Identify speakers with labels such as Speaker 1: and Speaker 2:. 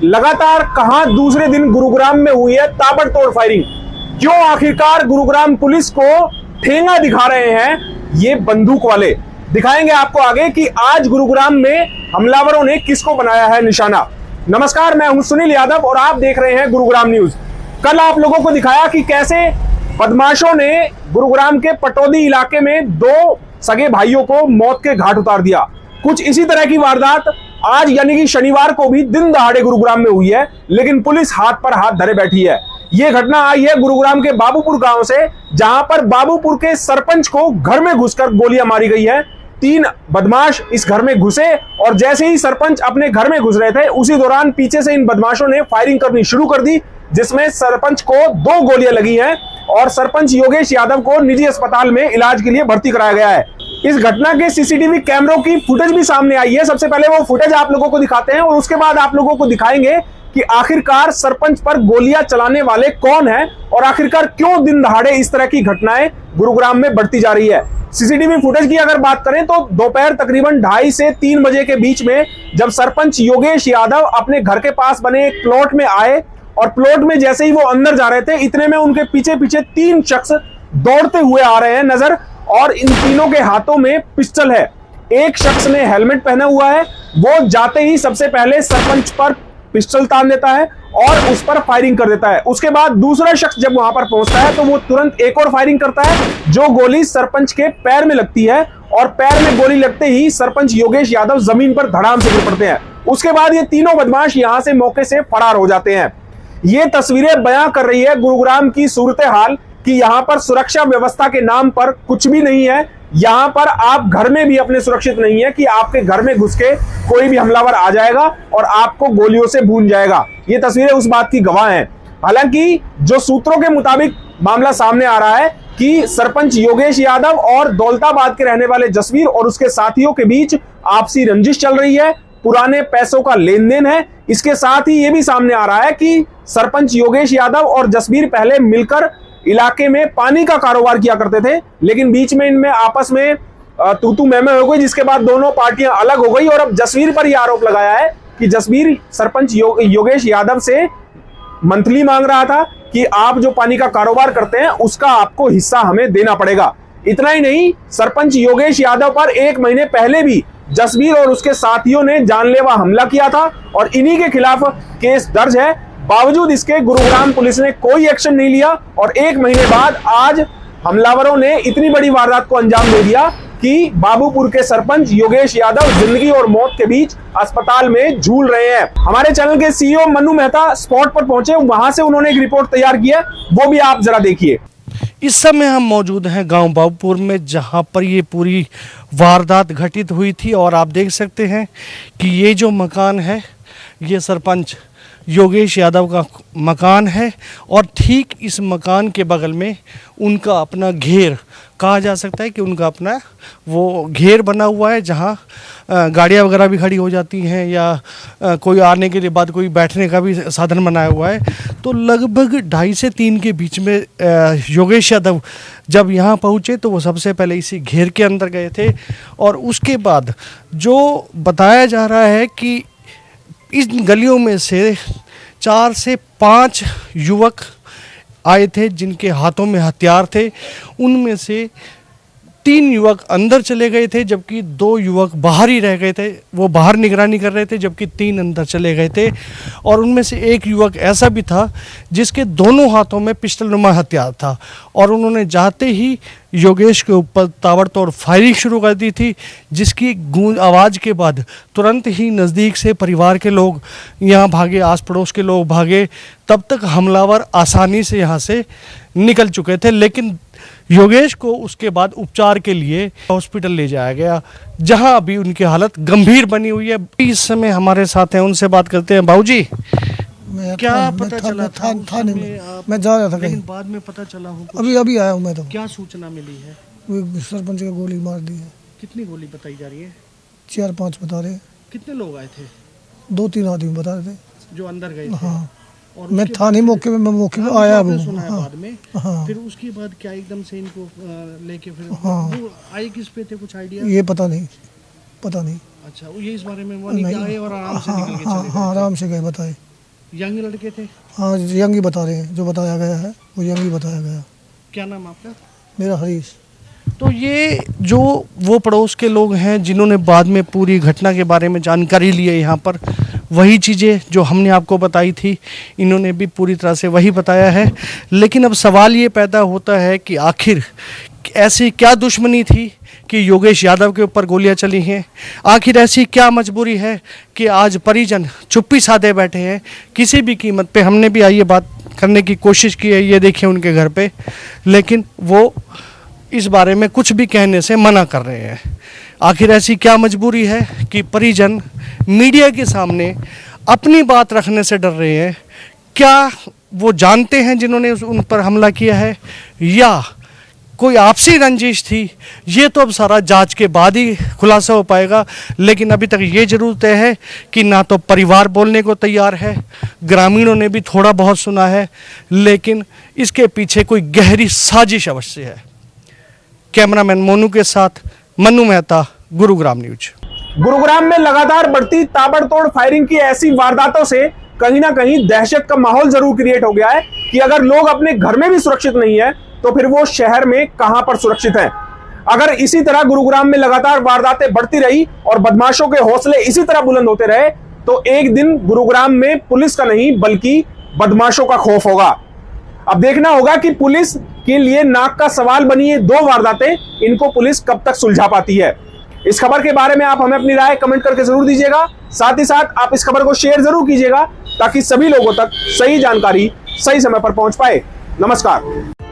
Speaker 1: लगातार कहां दूसरे दिन गुरुग्राम में हुई है ताबड़तोड़ फायरिंग। क्यों आखिरकार गुरुग्राम पुलिस को ठेंगा दिखा रहे हैं ये बंदूक वाले, दिखाएंगे आपको आगे कि आज गुरुग्राम में हमलावरों ने किसको बनाया है निशाना। नमस्कार, मैं हूं सुनील यादव और आप देख रहे हैं गुरुग्राम न्यूज। कल आप लोगों को दिखाया कि कैसे बदमाशों ने गुरुग्राम के पटौदी इलाके में दो सगे भाइयों को मौत के घाट उतार दिया। कुछ इसी तरह की वारदात आज यानी कि शनिवार को भी दिन दहाड़े गुरुग्राम में हुई है, लेकिन पुलिस हाथ पर हाथ धरे बैठी है। यह घटना आई है गुरुग्राम के बाबूपुर गांव से, जहां पर बाबूपुर के सरपंच को घर में घुसकर गोलियां मारी गई है। 3 बदमाश इस घर में घुसे और जैसे ही सरपंच अपने घर में घुस रहे थे, उसी दौरान पीछे से इन बदमाशों ने फायरिंग करनी शुरू कर दी, जिसमें सरपंच को 2 गोलियां लगी हैं और सरपंच योगेश यादव को निजी अस्पताल में इलाज के लिए भर्ती कराया गया है। इस घटना के सीसीटीवी कैमरों की फुटेज भी सामने आई है। सबसे पहले वो फुटेज आप लोगों को दिखाते हैं और उसके बाद आप लोगों को दिखाएंगे कि आखिरकार सरपंच पर गोलियां चलाने वाले कौन है और आखिरकार क्यों दिन दहाड़े इस तरह की घटनाएं गुरुग्राम में बढ़ती जा रही है। सीसीटीवी फुटेज की अगर बात करें तो दोपहर तकरीबन 2:30 से 3 बजे के बीच में जब सरपंच योगेश यादव अपने घर के पास बने एक प्लॉट में आए और प्लॉट में जैसे ही वो अंदर जा रहे थे, इतने में उनके पीछे पीछे 3 शख्स दौड़ते हुए आ रहे हैं नजर, और इन तीनों के हाथों में पिस्टल है। एक शख्स ने हेलमेट पहना हुआ है, वो जाते ही सबसे पहले सरपंच पर पिस्टल तान देता है और उस पर फायरिंग कर देता है। उसके बाद दूसरा शख्स जब वहां पर पहुंचता है तो वो तुरंत एक और फायरिंग करता है, जो गोली सरपंच के पैर में लगती है और पैर में गोली लगते ही सरपंच योगेश यादव जमीन पर धड़ाम से गिर पड़ते हैं। उसके बाद ये तीनों बदमाश यहां से मौके से फरार हो जाते हैं। ये तस्वीरें बयां कर रही है गुरुग्राम की सूरत हाल कि यहां पर सुरक्षा व्यवस्था के नाम पर कुछ भी नहीं है। यहां पर आप घर में भी अपने सुरक्षित नहीं है कि आपके घर में घुस के कोई भी हमलावर आ जाएगा और आपको गोलियों से भून जाएगा। ये तस्वीरें उस बात की गवाह हैं। हालांकि जो सूत्रों के मुताबिक मामला सामने आ रहा है कि सरपंच योगेश यादव और दौलताबाद के रहने वाले जसवीर और उसके साथियों के बीच आपसी रंजिश चल रही है, पुराने पैसों का लेन देन है। इसके साथ ही यह भी सामने आ रहा है कि सरपंच योगेश यादव और जसवीर पहले मिलकर इलाके में पानी का कारोबार किया करते थे, लेकिन बीच में इनमें आपस में तू मैं हो गई, जिसके बाद दोनों पार्टियां अलग हो गई और अब जसवीर पर यह आरोप लगाया है कि जसवीर सरपंच योगेश यादव से मंथली मांग रहा था कि आप जो पानी का कारोबार करते हैं उसका आपको हिस्सा हमें देना पड़ेगा। इतना ही नहीं, सरपंच योगेश यादव पर 1 महीने पहले भी जसवीर और उसके साथियों ने जानलेवा हमला किया था और इन्हीं के खिलाफ केस दर्ज है। बावजूद इसके गुरुग्राम पुलिस ने कोई एक्शन नहीं लिया और 1 महीने बाद आज हमलावरों ने इतनी बड़ी वारदात को अंजाम दे दिया कि बाबूपुर के सरपंच योगेश यादव जिंदगी और मौत के बीच अस्पताल में झूल रहे हैं। हमारे चैनल के सीईओ मनु मेहता स्पॉट पर पहुंचे, वहां से उन्होंने एक रिपोर्ट तैयार की है, वो भी आप जरा देखिए।
Speaker 2: इस समय हम मौजूद हैं गांव बाबूपुर में, जहां पर ये पूरी वारदात घटित हुई थी और आप देख सकते हैं कि ये जो मकान है ये सरपंच योगेश यादव का मकान है और ठीक इस मकान के बगल में उनका अपना घेर, कहा जा सकता है कि उनका अपना वो घेर बना हुआ है, जहां गाड़ियां वगैरह भी खड़ी हो जाती हैं या कोई आने के लिए बाद कोई बैठने का भी साधन बनाया हुआ है। तो लगभग 2:30 से 3 के बीच में योगेश यादव जब यहाँ पहुँचे तो वो सबसे पहले इसी घेर के अंदर गए थे और उसके बाद जो बताया जा रहा है कि इन गलियों में से 4 से 5 युवक आए थे जिनके हाथों में हथियार थे। उनमें से 3 युवक अंदर चले गए थे जबकि 2 युवक बाहर ही रह गए थे, वो बाहर निगरानी कर रहे थे, जबकि 3 अंदर चले गए थे। और उनमें से एक युवक ऐसा भी था जिसके दोनों हाथों में पिस्टल नुमा हथियार था और उन्होंने जाते ही योगेश के ऊपर ताबड़तोड़ फायरिंग शुरू कर दी थी, जिसकी गूंज आवाज़ के बाद तुरंत ही नज़दीक से परिवार के लोग यहाँ भागे, आस पड़ोस के लोग भागे। तब तक हमलावर आसानी से यहाँ से निकल चुके थे, लेकिन योगेश को उसके बाद उपचार के लिए हॉस्पिटल ले जाया गया, जहां अभी उनकी हालत गंभीर बनी हुई है। इस समय हमारे साथ हैं, उनसे बात करते हैं। बाबूजी, क्या पता चला था
Speaker 3: मैं जा रहा था
Speaker 2: लेकिन बाद में पता चला हो?
Speaker 3: अभी आया हूँ मैं। तो
Speaker 2: क्या सूचना मिली है?
Speaker 3: वो सरपंच का गोली मार दी है।
Speaker 2: कितनी गोली बताई जा रही है?
Speaker 3: 4-5 बता रहे।
Speaker 2: कितने लोग आए थे?
Speaker 3: 2-3 आदमी बता रहे थे
Speaker 2: जो अंदर गए थे।
Speaker 3: हाँ, और मैं था नहीं मौके पे, मैं मौके पे आया हूँ।
Speaker 2: हाँ, बाद में
Speaker 3: हाँ,
Speaker 2: फिर उसके बाद क्या एकदम से इनको लेके फिर
Speaker 3: हाँ,
Speaker 2: वो आए किस पे थे, कुछ आइडिया?
Speaker 3: ये पता नहीं।
Speaker 2: अच्छा, ये इस बारे में वो नहीं आए और आराम से निकल के चले गए?
Speaker 3: हाँ, आराम से गए, बताए।
Speaker 2: यंग लड़के थे।
Speaker 3: हाँ यंग ही बता रहे हैं, जो बताया गया है वो यंग ही बताया गया।
Speaker 2: क्या नाम आपका?
Speaker 3: मेरा हरीश।
Speaker 2: तो ये जो वो पड़ोस के लोग हैं जिन्होंने बाद में पूरी घटना के बारे में जानकारी ली है, यहाँ पर वही चीज़ें जो हमने आपको बताई थी इन्होंने भी पूरी तरह से वही बताया है। लेकिन अब सवाल ये पैदा होता है कि आखिर ऐसी क्या दुश्मनी थी कि योगेश यादव के ऊपर गोलियां चली हैं? आखिर ऐसी क्या मजबूरी है कि आज परिजन चुप्पी साधे बैठे हैं? किसी भी कीमत पे हमने भी आइए बात करने की कोशिश की है, ये देखिए उनके घर पे, लेकिन वो इस बारे में कुछ भी कहने से मना कर रहे हैं। आखिर ऐसी क्या मजबूरी है कि परिजन मीडिया के सामने अपनी बात रखने से डर रहे हैं? क्या वो जानते हैं जिन्होंने उन पर हमला किया है, या कोई आपसी रंजिश थी? ये तो अब सारा जांच के बाद ही खुलासा हो पाएगा। लेकिन अभी तक ये जरूर तय है कि ना तो परिवार बोलने को तैयार है, ग्रामीणों ने भी थोड़ा बहुत सुना है, लेकिन इसके पीछे कोई गहरी साजिश अवश्य है। कैमरामैन मोनू के साथ मन्नू मेहता, गुरुग्राम न्यूज।
Speaker 1: गुरुग्राम में लगातार बढ़ती ताबड़तोड़ फायरिंग की ऐसी वारदातों से कहीं ना कहीं दहशत का माहौल जरूर क्रिएट हो गया है कि अगर लोग अपने घर में भी सुरक्षित नहीं है तो फिर वो शहर में कहां पर सुरक्षित हैं। अगर इसी तरह गुरुग्राम में लगातार वारदातें बढ़ती रही और बदमाशों के हौसले इसी तरह बुलंद होते रहे तो एक दिन गुरुग्राम में पुलिस का नहीं बल्कि बदमाशों का खौफ होगा। अब देखना होगा कि पुलिस के लिए नाक का सवाल बनी ये दो वारदातें, इनको पुलिस कब तक सुलझा पाती है। इस खबर के बारे में आप हमें अपनी राय कमेंट करके जरूर दीजिएगा। साथ ही साथ आप इस खबर को शेयर जरूर कीजिएगा ताकि सभी लोगों तक सही जानकारी सही समय पर पहुंच पाए। नमस्कार।